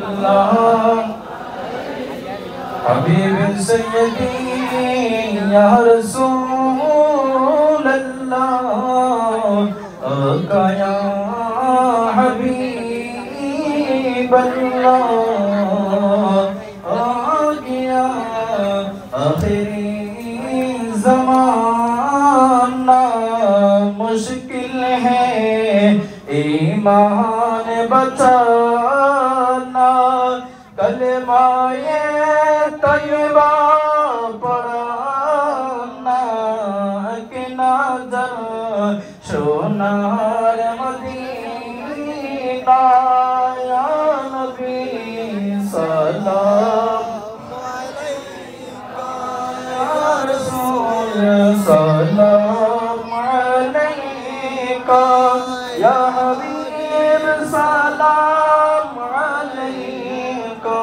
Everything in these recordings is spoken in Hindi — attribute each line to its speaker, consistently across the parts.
Speaker 1: सल्लल्लाहु हबीब सैयदी या रसूल अल्लाह आका या हबीब अल्लाह आ गया आखिरी ज़माना मुश्किल है ईमान बचाना कलमाए तैयबा पढ़ना कि नजर सोनार मदीना या नबी सलाम अलैका या रसूल सलाम अलैका या हबीब सलाम अलैका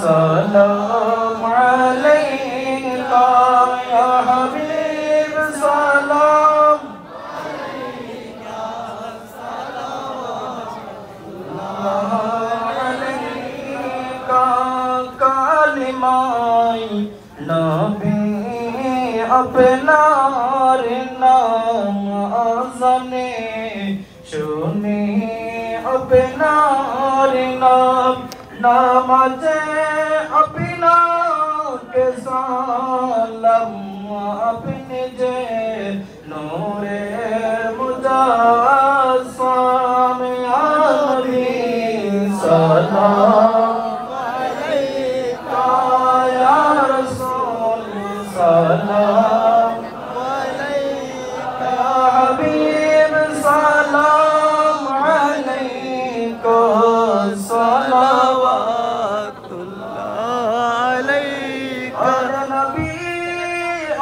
Speaker 1: सलाम अलैका या हबीब सलाम अलैका कालिमाई नबी अपनार नाम आज़ने शुने अपनार नाम नमाज़े अपना के सालम अपने जे नूरे मुजास्सम या नबी सलाम अलैका या रसूल सलाम अलैका या हबीब सलाम अलैका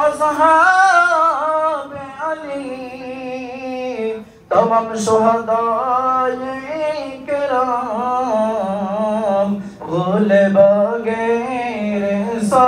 Speaker 1: असहाब अली तमाम शुहदाए किराम गुल बगैर सा